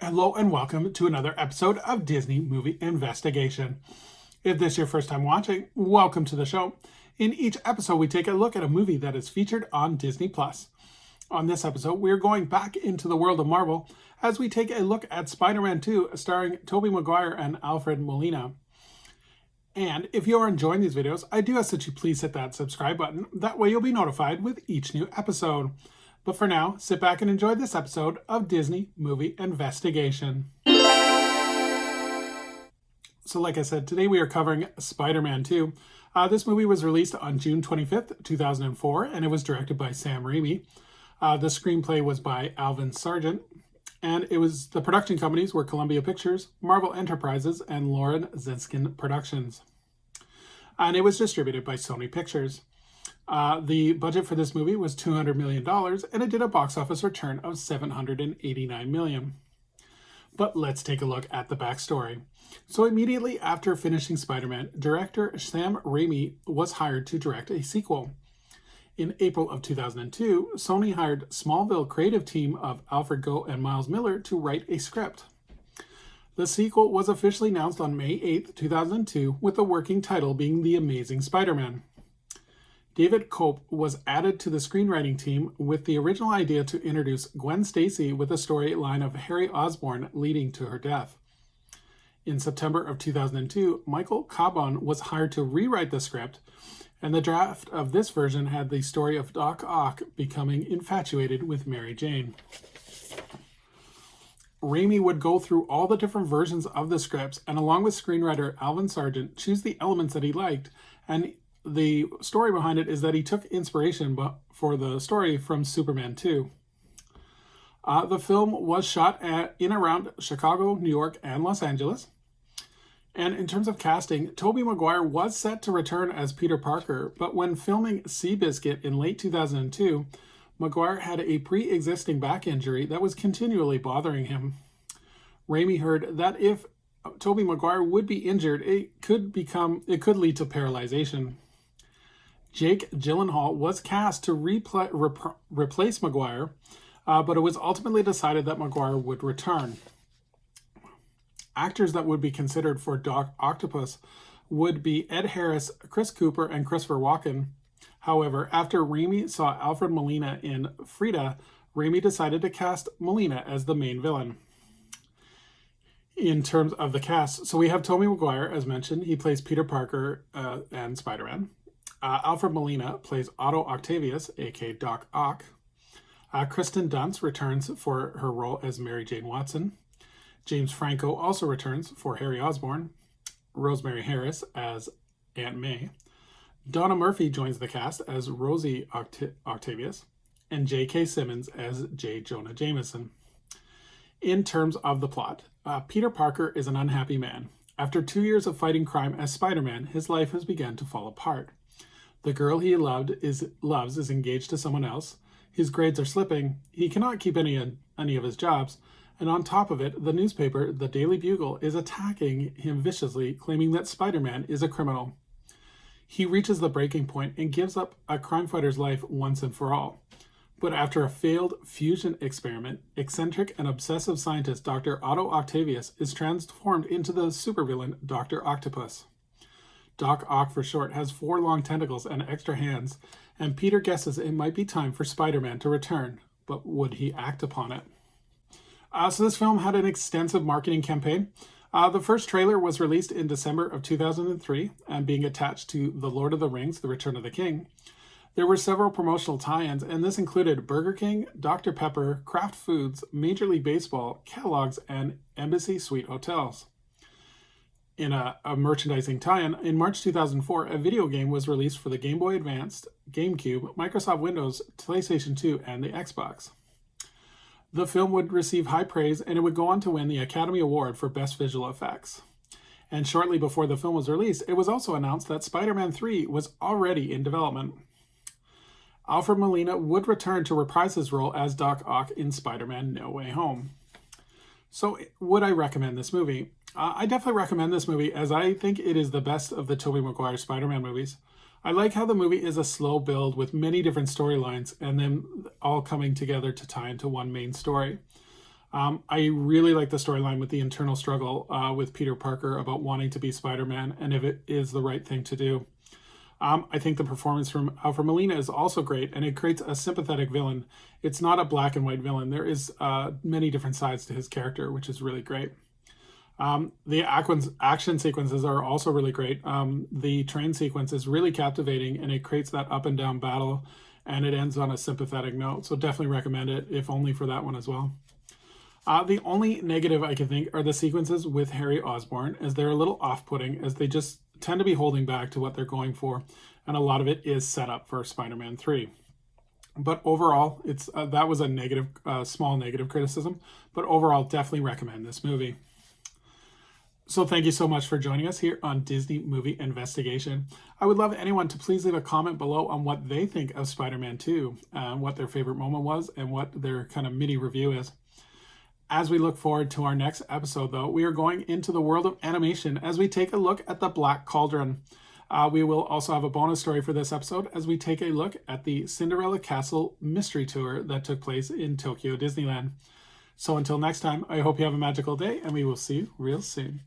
Hello and welcome to another episode of Disney Movie Investigation. If this is your first time watching, welcome to the show. In each episode, we take a look at a movie that is featured on Disney+. On this episode, we're going back into the world of Marvel as we take a look at Spider-Man 2 starring Toby McGuire and Alfred Molina. And if you are enjoying these videos, I do ask that you please hit that subscribe button. That way you'll be notified with each new episode. But for now, sit back and enjoy this episode of Disney Movie Investigation. So like I said, today we are covering Spider-Man 2. This movie was released on June 25th, 2004, and it was directed by Sam Raimi. The screenplay was by Alvin Sargent, and the production companies were Columbia Pictures, Marvel Enterprises, and Lauren Zinskin Productions. And it was distributed by Sony Pictures. The budget for this movie was $200 million, and it did a box office return of $789 million. But let's take a look at the backstory. So immediately after finishing Spider-Man, director Sam Raimi was hired to direct a sequel. In April of 2002, Sony hired Smallville creative team of Alfred Goh and Miles Miller to write a script. The sequel was officially announced on May 8, 2002, with the working title being The Amazing Spider-Man. David Cope was added to the screenwriting team with the original idea to introduce Gwen Stacy with a storyline of Harry Osborn leading to her death. In September of 2002, Michael Chabon was hired to rewrite the script, and the draft of this version had the story of Doc Ock becoming infatuated with Mary Jane. Raimi would go through all the different versions of the scripts and along with screenwriter Alvin Sargent choose the elements that he liked, and the story behind it is that he took inspiration for the story from Superman 2. The film was shot in around Chicago, New York, and Los Angeles. And in terms of casting, Toby McGuire was set to return as Peter Parker, but when filming Seabiscuit in late 2002, McGuire had a pre-existing back injury that was continually bothering him. Raimi heard that if Toby McGuire would be injured, it could lead to paralyzation. Jake Gyllenhaal was cast to replace McGuire, but it was ultimately decided that McGuire would return. Actors that would be considered for Doc Octopus would be Ed Harris, Chris Cooper, and Christopher Walken. However, after Raimi saw Alfred Molina in Frida, Raimi decided to cast Molina as the main villain. In terms of the cast, so we have Tobey Maguire, as mentioned. He plays Peter Parker and Spider-Man. Alfred Molina plays Otto Octavius, aka Doc Ock. Kristen Dunst returns for her role as Mary Jane Watson. James Franco also returns for Harry Osborn. Rosemary Harris as Aunt May. Donna Murphy joins the cast as Rosie Octavius. And J.K. Simmons as J. Jonah Jameson. In terms of the plot, Peter Parker is an unhappy man. After 2 years of fighting crime as Spider-Man, his life has begun to fall apart. The girl he loves is engaged to someone else. His grades are slipping. He cannot keep any of his jobs. And on top of it, the newspaper, the Daily Bugle, is attacking him viciously, claiming that Spider-Man is a criminal. He reaches the breaking point and gives up a crime fighter's life once and for all. But after a failed fusion experiment, eccentric and obsessive scientist Dr. Otto Octavius is transformed into the supervillain Dr. Octopus. Doc Ock for short has 4 long tentacles and extra hands, and Peter guesses it might be time for Spider-Man to return, but would he act upon it? So this film had an extensive marketing campaign. The first trailer was released in December of 2003 and being attached to The Lord of the Rings, The Return of the King. There were several promotional tie-ins, and this included Burger King, Dr. Pepper, Kraft Foods, Major League Baseball, Kellogg's, and Embassy Suite Hotels. In a merchandising tie-in, in March 2004, a video game was released for the Game Boy Advance, GameCube, Microsoft Windows, PlayStation 2, and the Xbox. The film would receive high praise, and it would go on to win the Academy Award for Best Visual Effects. And shortly before the film was released, it was also announced that Spider-Man 3 was already in development. Alfred Molina would return to reprise his role as Doc Ock in Spider-Man No Way Home. So, would I recommend this movie? I definitely recommend this movie as I think it is the best of the Tobey Maguire Spider-Man movies. I like how the movie is a slow build with many different storylines and then all coming together to tie into one main story. I really like the storyline with the internal struggle with Peter Parker about wanting to be Spider-Man and if it is the right thing to do. I think the performance from Alfred Molina is also great, and it creates a sympathetic villain. It's not a black and white villain. There is many different sides to his character, which is really great. The action sequences are also really great. The train sequence is really captivating, and it creates that up and down battle, and it ends on a sympathetic note. So definitely recommend it, if only for that one as well. The only negative I can think are the sequences with Harry Osborn, as they're a little off-putting, as they just tend to be holding back to what they're going for, and a lot of it is set up for Spider-Man 3. But overall, it's that was a negative, small negative criticism, but overall, definitely recommend this movie. So thank you so much for joining us here on Disney Movie Investigation. I would love anyone to please leave a comment below on what they think of Spider-Man 2, what their favorite moment was, and what their kind of mini review is. As we look forward to our next episode, though, we are going into the world of animation as we take a look at the Black Cauldron. We will also have a bonus story for this episode as we take a look at the Cinderella Castle mystery tour that took place in Tokyo Disneyland. So until next time, I hope you have a magical day, and we will see you real soon.